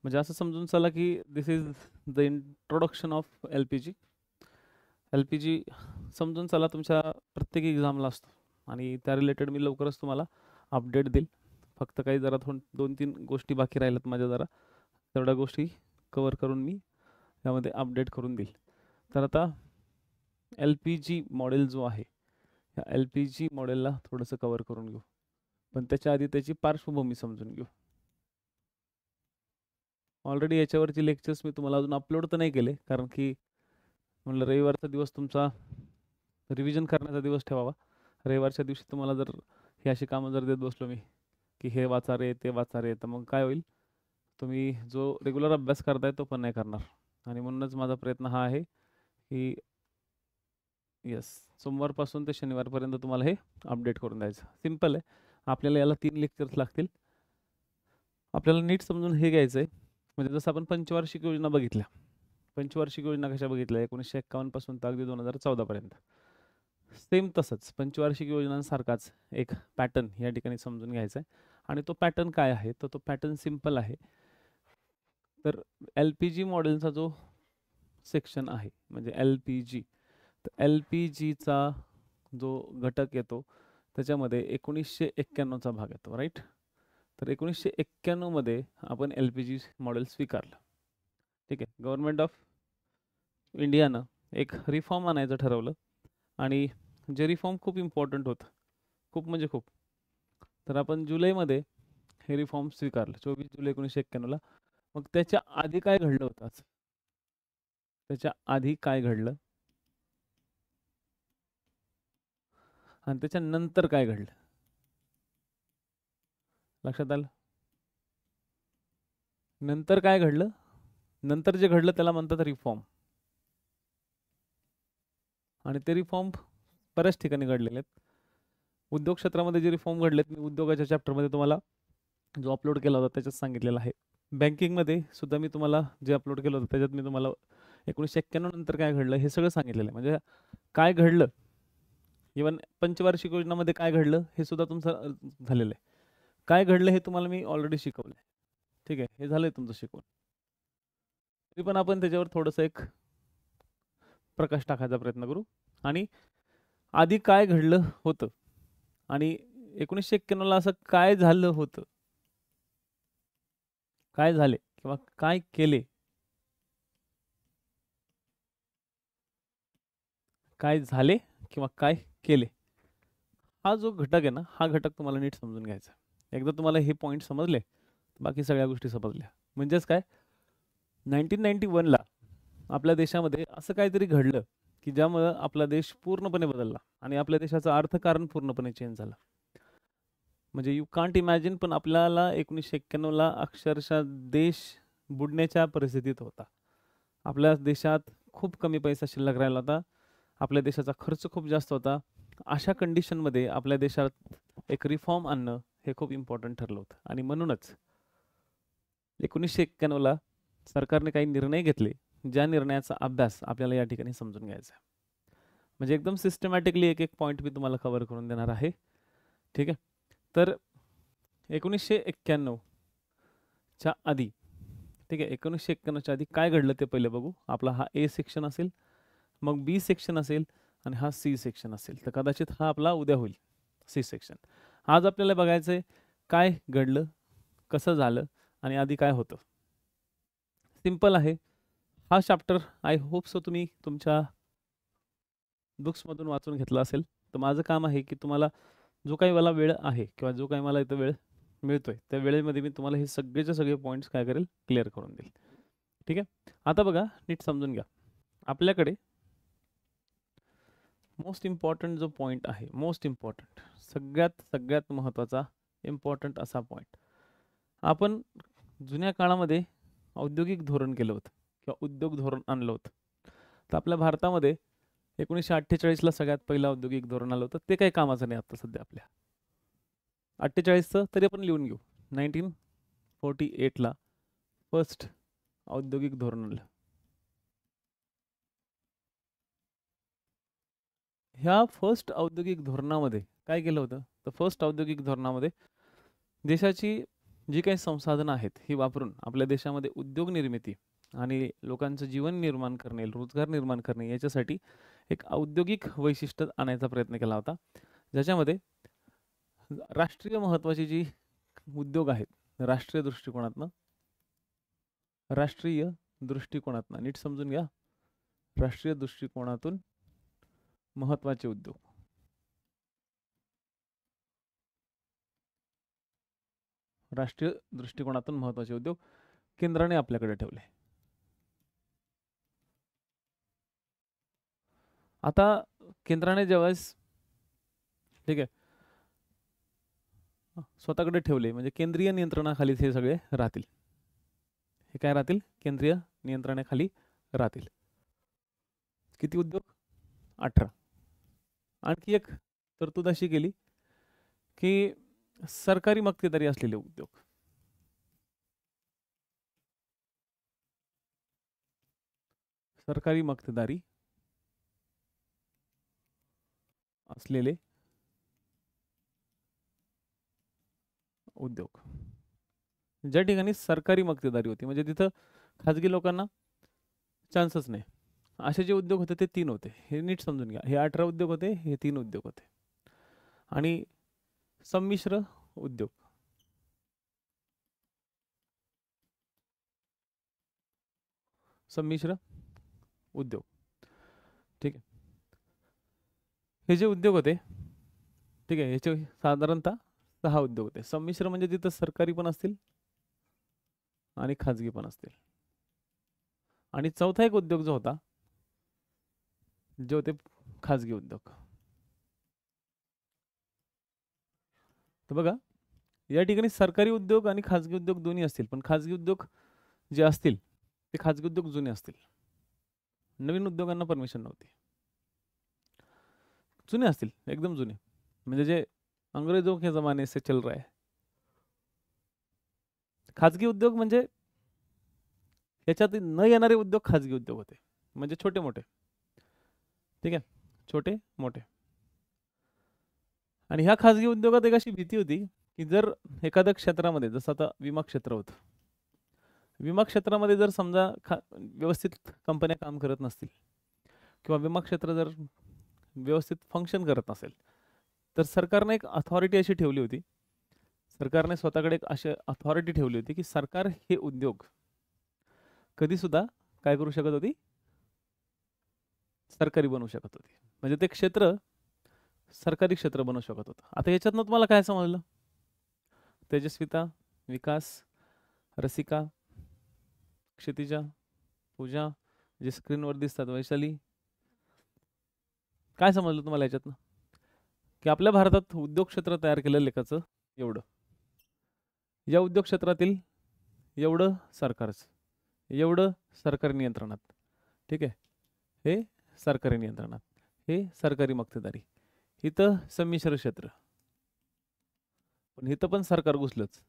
म्हणजे असं समजून चला की this is the introduction of LPG. LPG समजून चला तुमच्या प्रत्येक एक्झामला असतो आणि त्या रिलेटेड मी लवकरच तुम्हाला अपडेट देईल. फक्त काही जरा 2-3 गोष्टी बाकी राहिल्यात माझ्या जरा, तेवढ्या गोष्टी कवर करून मी त्यामध्ये अपडेट करून देईल. तर आता LPG मॉडेल जो आहे, या LPG मॉडेलला थोडंसं कवर करून घेऊ, पण त्याच्या आधी त्याची पार्श्वभूमी समजून घेऊ. ऑलरेडी याच्यावरची लेक्चर्स मी तुम्हाला अजून अपलोड तर नाही केले, कारण की म्हणलं रविवारचा दिवस तुमचा रिव्हिजन करण्याचा दिवस ठेवावा. रविवारच्या दिवशी तुम्हाला जर ही अशी कामं जर देत बसलो मी की हे वाचा रे ते वाचा रे, तर मग काय होईल, तुम्ही जो रेग्युलर अभ्यास करताय तो पण नाही करणार. आणि म्हणूनच माझा प्रयत्न हा आहे की येस, सोमवारपासून ते शनिवारपर्यंत तुम्हाला हे अपडेट करून द्यायचं. सिम्पल आहे. आपल्याला याला 3 लेक्चर्स लागतील. आपल्याला नीट समजून हे घ्यायचं आहे, म्हणजे जसं आपण पंचवार्षिक योजना बघितल्या. पंचवार्षिक योजना कशा बघितल्या 1951 पासून तर अगदी 2014 पर्यंत. सेम तसंच पंचवार्षिक योजनांसारखाच एक पॅटर्न या ठिकाणी समजून घ्यायचा आहे. आणि तो पॅटर्न काय आहे, तर तो पॅटर्न सिम्पल आहे. तर LPG मॉडेलचा जो सेक्शन आहे म्हणजे LPG, तर LPGचा जो घटक येतो त्याच्यामध्ये 1991चा भाग येतो, राईट. तर 1991 मध्ये आपण LPG मॉडेल स्वीकारलं. ठीक आहे. गव्हर्नमेंट ऑफ इंडियानं एक रिफॉर्म आणायचं ठरवलं आणि जे रिफॉर्म खूप इम्पॉर्टंट होतं, खूप म्हणजे खूप. तर आपण जुलैमध्ये हे रिफॉर्म स्वीकारलं, 24 जुलै 1991ला. मग त्याच्या आधी काय घडलं होतं, त्याच्या आधी काय घडलं आणि त्याच्यानंतर काय घडलं, लक्षात आलं? नंतर काय घडलं, नंतर जे घडलं त्याला म्हणतात रिफॉर्म. आणि ते रिफॉर्म बऱ्याच ठिकाणी घडलेले आहेत. उद्योग क्षेत्रामध्ये जे रिफॉर्म घडलेत, मी उद्योगाच्या चॅप्टरमध्ये तुम्हाला जो अपलोड केला होता त्याच्यात सांगितलेलं आहे. बँकिंगमध्ये सुद्धा मी तुम्हाला जे अपलोड केलं होतं त्याच्यात मी तुम्हाला 1991 नंतर काय घडलं हे सगळं सांगितलेलं आहे. म्हणजे काय घडलं, इवन पंचवार्षिक योजनामध्ये काय घडलं हे सुद्धा तुमचं झालेलं आहे. काय घडलं हे तुम्हाला मी ऑलरेडी शिकवलं आहे. ठीक आहे, हे झालंय तुमचं शिकवून. तरी पण आपण त्याच्यावर थोडंसं एक प्रकाश टाकायचा प्रयत्न करू. आणि आधी काय घडलं होतं आणि 1991ला असं काय झालं होतं, काय झाले किंवा काय केले, काय झाले किंवा काय केले, हा जो घटक आहे ना, हा घटक तुम्हाला नीट समजून घ्यायचा. एकदा तुम्हाला हे पॉईंट समजले, बाकी सगळ्या गोष्टी समजल्या. म्हणजेच काय, 1991ला आपल्या देशामध्ये असं काहीतरी घडलं की ज्यामुळं आपला देश पूर्णपणे बदलला आणि आपल्या देशाचं अर्थकारण पूर्णपणे चेंज झालं. म्हणजे यू कांट इमॅजिन, पण आपल्याला 1991ला अक्षरशः देश बुडण्याच्या परिस्थितीत होता. आपल्या देशात खूप कमी पैसा शिल्लक राहिला होता. आपल्या देशाचा खर्च खूप जास्त होता. अशा कंडिशनमध्ये आपल्या देशात एक रिफॉर्म आणणं हे खूप इम्पॉर्टंट ठरलं होतं. आणि म्हणूनच 1991ला सरकारने काही निर्णय घेतले, ज्या निर्णयाचा अभ्यास आपल्याला या ठिकाणी समजून घ्यायचा आहे. म्हणजे एकदम सिस्टमॅटिकली एक एक पॉईंट मी तुम्हाला कव्हर करून देणार आहे. ठीक आहे. तर 1991च्या आधी, ठीक आहे, 1991च्या आधी काय घडलं ते पहिले बघू. आपला हा A सेक्शन असेल, मग B सेक्शन असेल आणि हा C सेक्शन असेल. तर कदाचित हा आपला उद्या होईल C सेक्शन. आज आपल्याला बघायचं आहे काय घडलं, कसं झालं आणि आधी काय होतं. सिंपल आहे हा चॅप्टर. आय होप सो तुम्ही तुमच्या बुक्समधून वाचून घेतला असेल. तर माझं काम आहे की तुम्हाला जो काही मला वेळ आहे किंवा जो काही मला इथं वेळ मिळतोय त्या वेळेमध्ये मी तुम्हाला हे सगळेचे सगळे पॉईंट्स काय करेल, क्लिअर करून देईल. ठीक आहे. आता बघा, नीट समजून घ्या. आपल्याकडे मोस्ट इम्पॉर्टंट जो पॉईंट आहे, मोस्ट इम्पॉर्टंट, सगळ्यात सगळ्यात महत्त्वाचा इम्पॉर्टंट असा पॉईंट, आपण जुन्या काळामध्ये औद्योगिक धोरण केलं होतं किंवा उद्योग धोरण आणलं होतं. तर आपल्या भारतामध्ये 1948ला सगळ्यात पहिलं औद्योगिक धोरण आलं होतं. ते काही कामाचं नाही आता सध्या आपल्या. 48चं तरी आपण लिहून घेऊ. 1948ला फर्स्ट औद्योगिक धोरण आलं. ह्या फर्स्ट औद्योगिक धोरणामध्ये काय केलं होतं, तर फर्स्ट औद्योगिक धोरणामध्ये देशाची जी काही संसाधनं आहेत ही वापरून आपल्या देशामध्ये उद्योग निर्मिती आणि लोकांचं जीवन निर्माण करणे, रोजगार निर्माण करणे याच्यासाठी एक औद्योगिक वैशिष्ट्य आणायचा प्रयत्न केला होता. ज्याच्यामध्ये राष्ट्रीय महत्त्वाची जी उद्योग आहेत राष्ट्रीय दृष्टिकोनातनं नीट समजून घ्या. राष्ट्रीय दृष्टिकोनातून महत्त्वाचे उद्योग, राष्ट्रीय दृष्टिकोनातून महत्त्वाचे उद्योग केंद्राने आपल्याकडे ठेवले. आता केंद्राने ज्यावेळेस ठीक आहे स्वतःकडे ठेवले म्हणजे केंद्रीय नियंत्रणाखाली हे सगळे राहतील. हे काय राहतील? केंद्रीय नियंत्रणाखाली राहतील. किती उद्योग? 18. आणखी एक तरतूद अशी केली की सरकारी मक्तेदारी असलेले उद्योग, सरकारी मक्तेदारी असलेले उद्योग, ज्या ठिकाणी सरकारी मक्तेदारी होती म्हणजे तिथं खाजगी लोकांना चान्सच नाही, असे जे उद्योग होते ते 3 होते. हे नीट समजून घ्या. हे 18 उद्योग होते, हे 3 उद्योग होते. आणि संमिश्र उद्योग, संमिश्र उद्योग ठीक आहे. हे जे उद्योग होते ठीक आहे, याचे साधारणतः 6 उद्योग होते. संमिश्र म्हणजे तिथं सरकारी पण असतील आणि खाजगी पण असतील. आणि चौथा एक उद्योग जो होता जे होते खाजगी उद्योग. तर बघा या ठिकाणी सरकारी उद्योग आणि खाजगी उद्योग दोन्ही असतील, पण खाजगी उद्योग जे असतील ते खाजगी उद्योग जुने असतील. नवीन उद्योगांना परमिशन नव्हती. जुने असतील, एकदम जुने, म्हणजे जे अंग्रेजों के जमाने से चल रहा है. खाजगी उद्योग म्हणजे याच्यात न येणारे उद्योग खाजगी उद्योग होते, म्हणजे छोटे मोठे. ठीक आहे, छोटे मोठे. आणि ह्या खाजगी उद्योगात एक अशी भीती होती की जर एखाद्या क्षेत्रामध्ये, जसं आता विमा क्षेत्र होतं, विमा क्षेत्रामध्ये जर समजा व्यवस्थित कंपन्या काम करत नसतील किंवा विमा क्षेत्र जर व्यवस्थित फंक्शन करत नसेल तर सरकारने एक अथॉरिटी अशी ठेवली होती, सरकारने स्वतःकडे एक अशी अथॉरिटी ठेवली होती की सरकार हे उद्योग कधी सुद्धा काय करू शकत होती? सरकारी बनवू शकत होती. म्हणजे ते क्षेत्र सरकारी क्षेत्र बनवू शकत होतं. आता याच्यातनं तुम्हाला काय समजलं? तेजस्विता, विकास, रसिका, क्षितिजा, पूजा, जे स्क्रीनवर दिसतात, वैशाली, काय समजलं तुम्हाला याच्यातनं? की आपल्या भारतात उद्योग क्षेत्र तयार केलेलं लेखाचं एवढं, या उद्योग क्षेत्रातील एवढं सरकारचं, एवढं सरकारी नियंत्रणात. ठीक आहे, हे सरकारी नियंत्रणात, हे सरकारी मक्तेदारी, इथं संमिश्र क्षेत्र, पण इथं पण सरकार घुसलंच,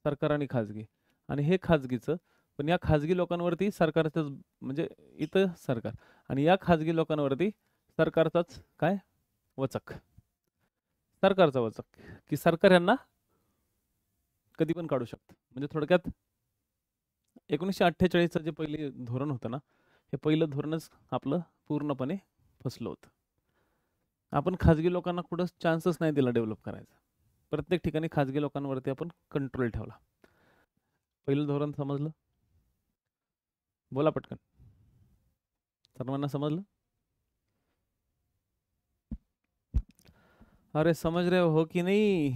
सरकार आणि खाजगी, आणि हे खाजगीचं, पण या खाजगी लोकांवरती सरकारचं म्हणजे इथं सरकार, आणि या खाजगी लोकांवरती सरकारचाच काय वचक, सरकारचा वचक, की सरकार यांना कधी पण काढू शकतं. म्हणजे थोडक्यात 1948चं जे पहिले धोरण होतं ना, हे पहिलं धोरणच आपलं पूर्णपणे फसलं होतं. आपण खाजगी लोकांना कुठं चान्सच नाही दिला डेव्हलप करायचा. प्रत्येक ठिकाणी खाजगी लोकांवरती आपण कंट्रोल ठेवला. पहिलं धोरण समजलं? बोला पटकन, सर्वांना समजलं? अरे समझ रहे हो कि नहीं?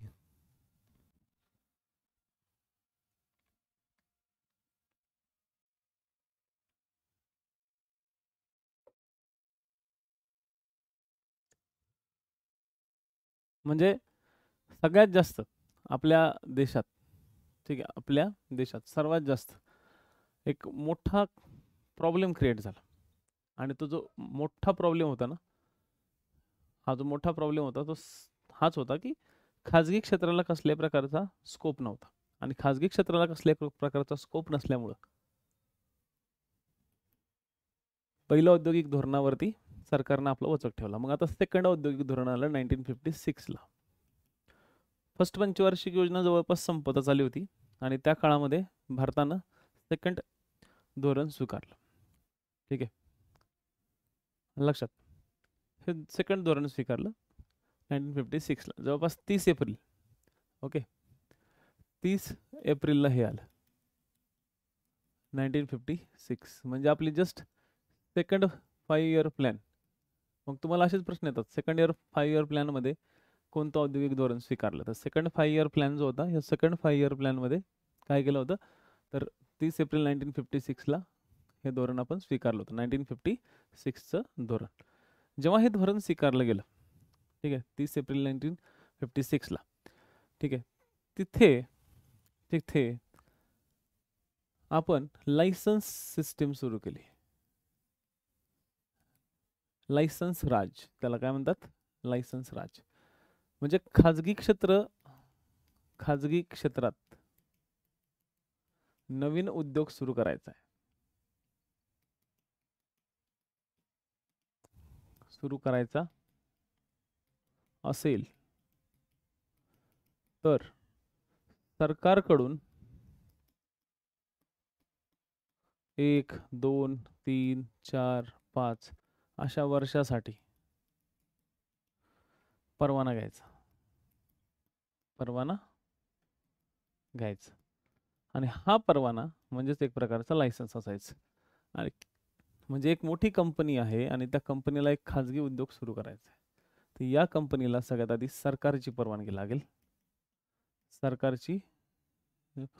म्हणजे सगळ्यात जास्त आपल्या देशात, ठीक आहे, आपल्या देशात सर्वात जास्त एक मोठा प्रॉब्लेम क्रिएट झाला. आणि तो जो मोठा प्रॉब्लेम होता ना, हा जो मोठा प्रॉब्लेम होता तो हाच होता की खाजगी क्षेत्राला कसल्याही प्रकारचा स्कोप नव्हता. आणि खाजगी क्षेत्राला कसल्याही प्रकारचा स्कोप नसल्यामुळं पहिल्या औद्योगिक धोरणावरती सरकारनं आपला वचक ठेवला. मग आता सेकंड औद्योगिक धोरण आलं 1956ला. फर्स्ट पंचवार्षिक योजना जवळपास संपतच आली होती. आणि त्या काळामध्ये भारतानं सेकंड धोरण स्वीकारलं. ठीक आहे, लक्षात. हे सेकंड धोरण स्वीकारलं 1956ला, जवळपास 30 एप्रिल. ओके, 30 एप्रिलला हे आलं 1956. म्हणजे आपली जस्ट सेकंड 5 इयर प्लॅन. मग तुम्हाला असेच प्रश्न येतात, सेकंड 5 इयर प्लॅनमध्ये कोणतं औद्योगिक धोरण स्वीकारलं. तर सेकंड 5 इयर प्लॅन जो होता, या सेकंड 5 इयर प्लॅनमध्ये काय केलं होतं, तर 30 एप्रिल 1956ला हे धोरण आपण स्वीकारलं होतं, 1956चं धोरण. जेव्हा हे धोरण स्वीकारलं गेलं, ठीक आहे, 30 एप्रिल 1956ला, ठीक आहे, तिथे तिथे आपण लायसन्स सिस्टीम सुरू केली. लायसन्स राज, त्याला काय म्हणतात, लायसन्स राज. म्हणजे खाजगी क्षेत्रात नवीन उद्योग सुरू करायचा आहे, सुरू करायचा असेल तर सरकारकडून 1, 2, 3, 4, 5 अशा वर्षासाठी परवाना घ्यायचा, परवाना घ्यायचा. आणि हा परवाना म्हणजेच एक प्रकारचा लायसन्स असायचं. आणि म्हणजे एक मोठी कंपनी आहे आणि त्या कंपनीला एक खाजगी उद्योग सुरू करायचा आहे, तर या कंपनीला सगळ्यात आधी सरकारची परवानगी लागेल,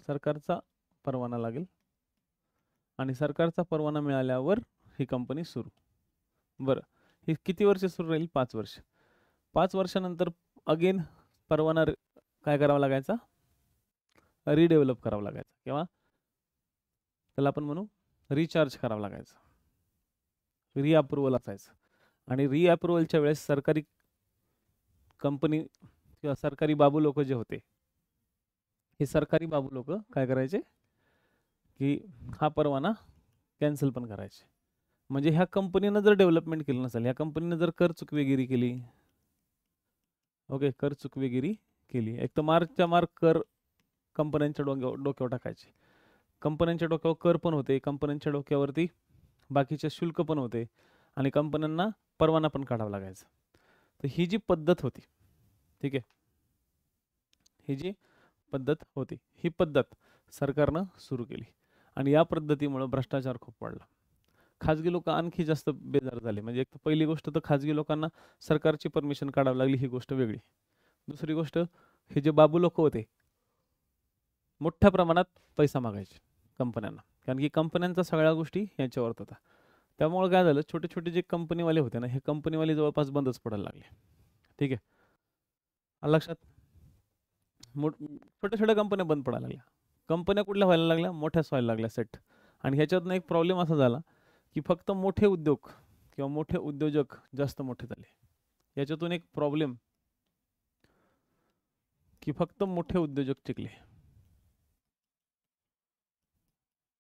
सरकारचा परवाना लागेल. आणि सरकारचा परवाना मिळाल्यावर ही कंपनी सुरू. बरं, ही किती वर्ष सुरू राहील, 5 वर्ष. 5 वर्षानंतर अगेन परवाना काय करावा लागायचा, रिडेव्हलप करावा लागायचा, किंवा त्याला आपण म्हणू रिचार्ज करावं लागायचं, रिअप्रुव्हल असायचं. आणि रिअप्रुव्हलच्या वेळेस सरकारी कंपनी किंवा सरकारी बाबू लोक जे होते, हे सरकारी बाबू लोक काय करायचे की हा परवाना कॅन्सल पण करायचे. म्हणजे ह्या कंपनीनं जर डेव्हलपमेंट केलं नसेल, ह्या कंपनीनं जर कर चुकवेगिरी केली, ओके, कर चुकवेगिरी केली, एक तर मार्कच्या मार्क कर कंपन्यांच्या डोक्यावर टाकायचे. कंपन्यांच्या डोक्यावर कर पण होते, कंपन्यांच्या डोक्यावरती बाकीचे शुल्क पण होते, आणि कंपन्यांना परवाना पण काढावा लागायचा. तर ही जी पद्धत होती, ठीक आहे, ही जी पद्धत होती, ही पद्धत सरकारनं सुरू केली. आणि या पद्धतीमुळं भ्रष्टाचार खूप वाढला. खाजगी लोक आणखी जास्त बेजार झाले. म्हणजे एक पहिली गोष्ट तर खाजगी लोकांना सरकारची परमिशन काढावी लागली, ही गोष्ट वेगळी. दुसरी गोष्ट, हे जे बाबू लोक होते मोठ्या प्रमाणात पैसा मागायचे कंपन्यांना, कारण की कंपन्यांचा सगळ्या गोष्टी यांच्यावर होता. त्यामुळे काय झालं, छोटे छोटे जे कंपनीवाले होते ना, हे कंपनीवाले जवळपास बंदच पडायला लागले. ठीक आहे, लक्षात. छोट्या छोट्या कंपन्या बंद पडायला लागल्या. कंपन्या कुठल्या व्हायला लागल्या, मोठ्याच व्हायला लागल्या सेट. आणि ह्याच्यातनं एक प्रॉब्लेम असा झाला की फक्त मोठे उद्योग किंवा मोठे उद्योजक जास्त मोठे झाले. याच्यातून एक प्रॉब्लेम की फक्त मोठे उद्योजक टिकले,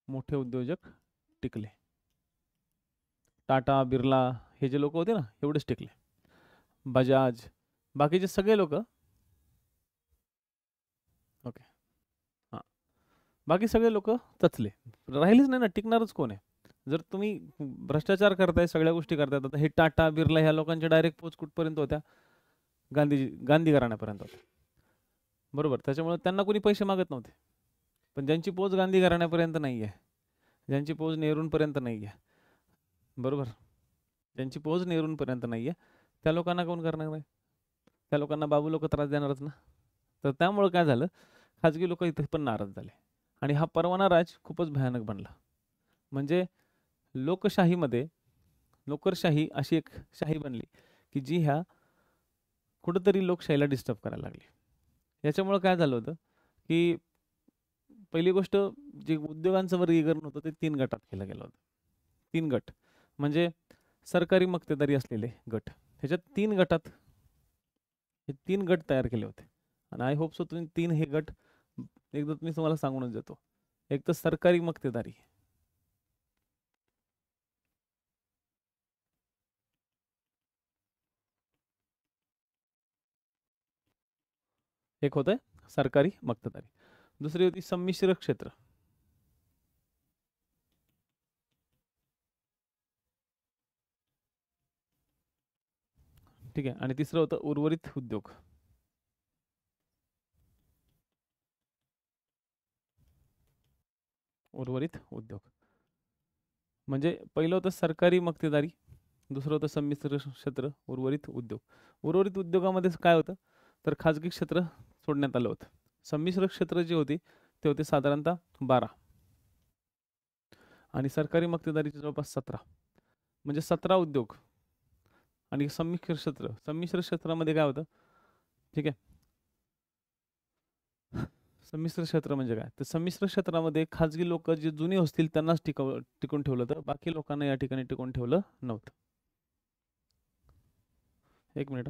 मोठे उद्योजक टिकले. टाटा, बिर्ला हे जे लोक होते ना, एवढेच टिकले. बजाज, बाकीचे सगळे लोक, ओके, हां, बाकी सगळे लोक चचले, राहिलेच नाही ना. टिकणारच कोण आहे जर तुम्ही भ्रष्टाचार करताय, सगळ्या गोष्टी करतायत. आता हे टाटा, बिर्ला ह्या लोकांच्या डायरेक्ट पोच कुठपर्यंत होत्या, गांधी घराण्यापर्यंत होत्या, बरोबर. त्याच्यामुळे त्यांना कोणी पैसे मागत नव्हते. पण ज्यांची पोच गांधी घराण्यापर्यंत नाही आहे, ज्यांची पोच नेहरूंपर्यंत नाही आहे, बरोबर, ज्यांची पोच नेहरूंपर्यंत नाही आहे, त्या लोकांना कोण करणार नाही, त्या लोकांना बाबू लोक त्रास देणारच ना. तर त्यामुळे काय झालं, खाजगी लोक इथे पण नाराज झाले. आणि हा परवाना राज खूपच भयानक बनला. म्हणजे लोकशाहीमध्ये नोकरशाही अशी एक शाही बनली की जी ह्या कुठंतरी लोकशाहीला डिस्टर्ब करायला लागली. याच्यामुळे काय झालं होतं की पहिली गोष्ट, जे उद्योगांचं वर्गीकरण होतं ते 3 गटात केलं गेलं होतं. 3 गट म्हणजे सरकारी मक्तेदारी असलेले गट. ह्याच्यात 3 गटात हे 3 गट तयार केले होते. आणि आय होप सो तुम्ही 3 हे गट एकदा मी तुम्हाला सांगूनच देतो. एक तर सरकारी मक्तेदारी, एक होतं सरकारी मक्तेदारी. दुसरी होती संमिश्र क्षेत्र. ठीक आहे. आणि तिसरं होतं उर्वरित उद्योग. उर्वरित उद्योग म्हणजे पहिलं होतं सरकारी मक्तेदारी, दुसरं होतं संमिश्र क्षेत्र, उर्वरित उद्योग. उर्वरित उद्योगामध्ये काय होतं, तर खाजगी क्षेत्र सोडण्यात आलं होतं. संमिश्र क्षेत्र जे होते ते होते साधारणतः 12 आणि सरकारी मक्तेदारीचे जवळपास 17. म्हणजे 17 उद्योग. आणि संमिश्र क्षेत्रामध्ये काय होतं, ठीक आहे. संमिश्र क्षेत्र म्हणजे काय, तर संमिश्र क्षेत्रामध्ये खाजगी लोक जे जुने असतील त्यांनाच टिकून ठेवलं होतं, बाकी लोकांना या ठिकाणी टिकून ठेवलं नव्हतं. एक मिनिट.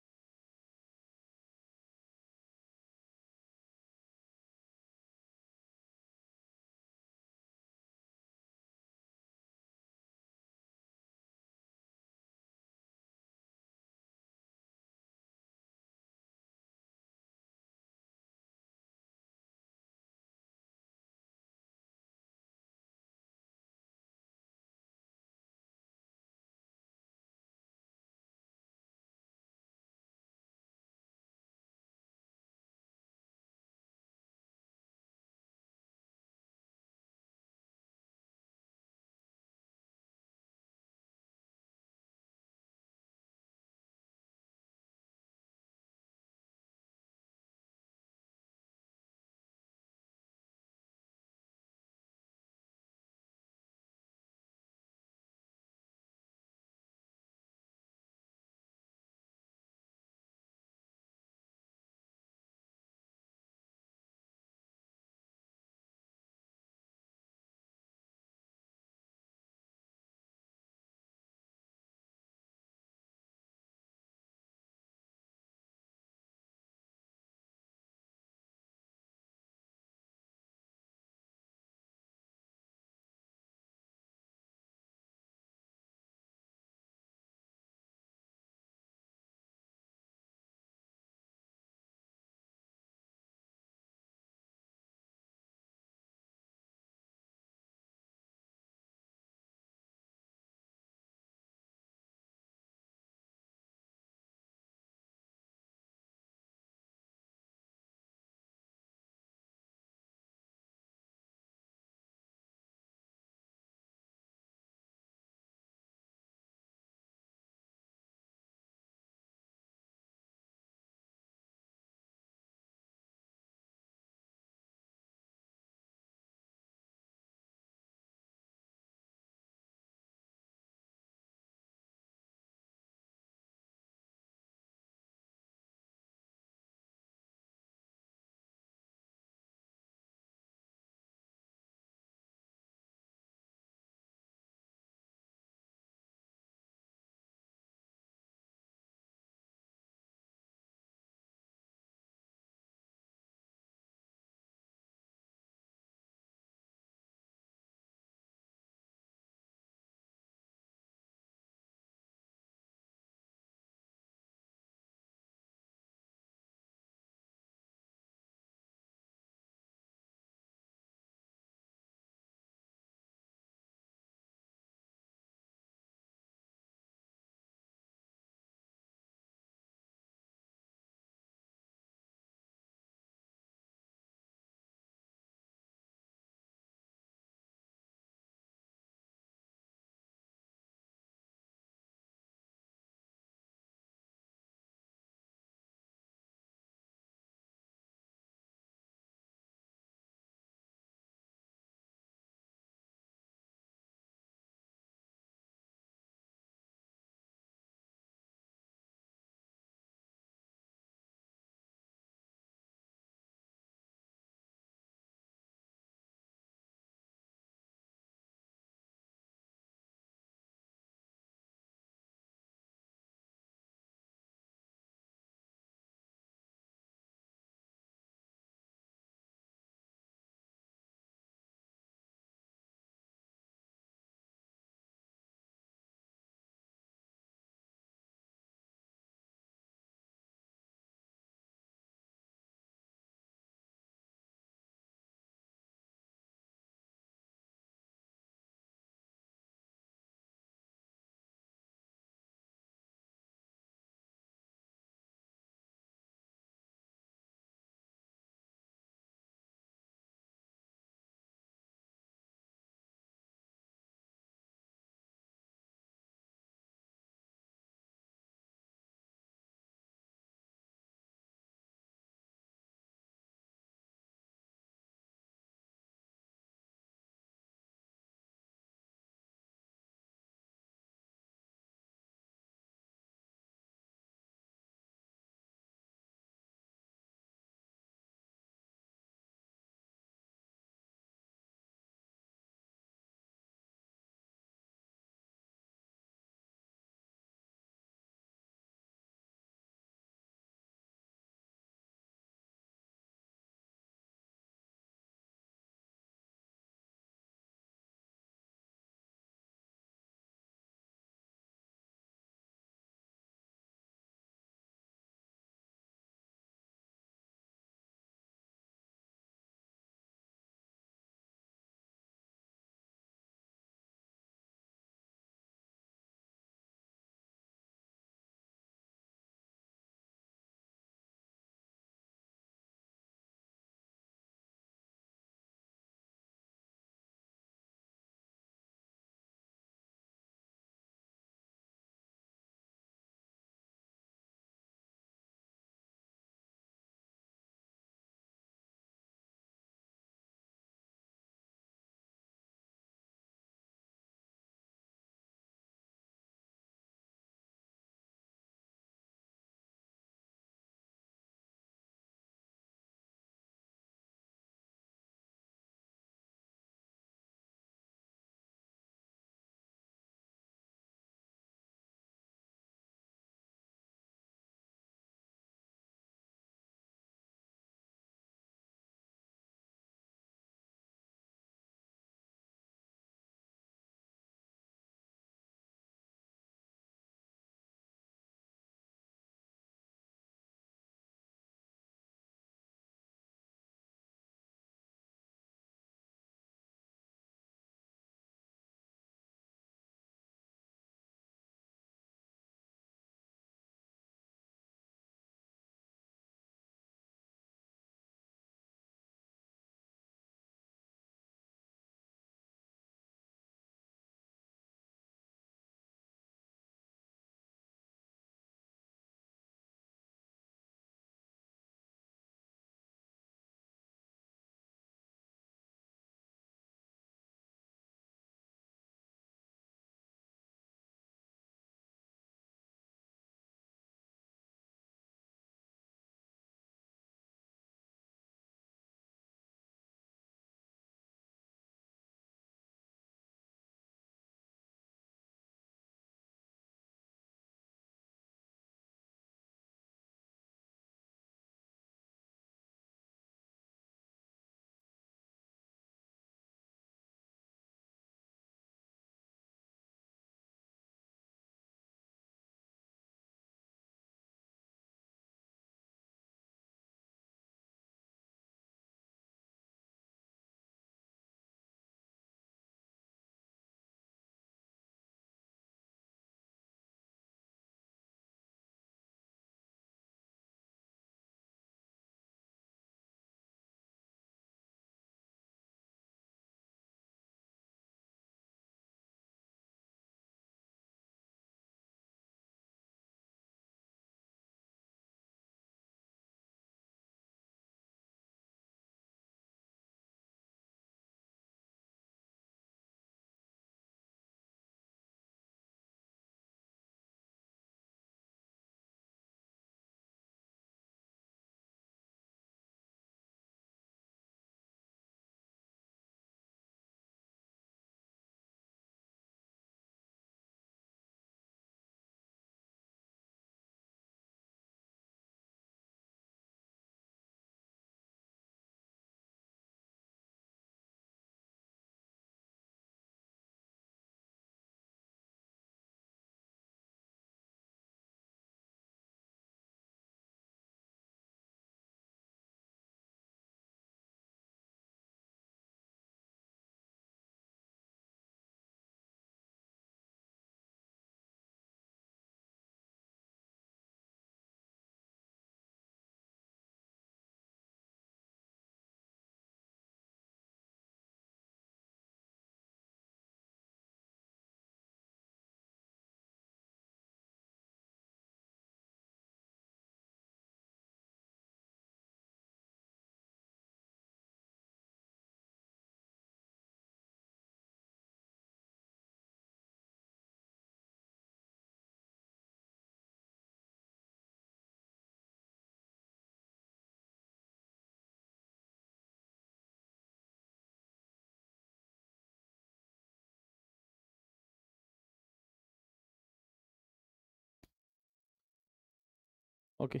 ओके.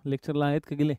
लेक्चरला आहेत का गेले?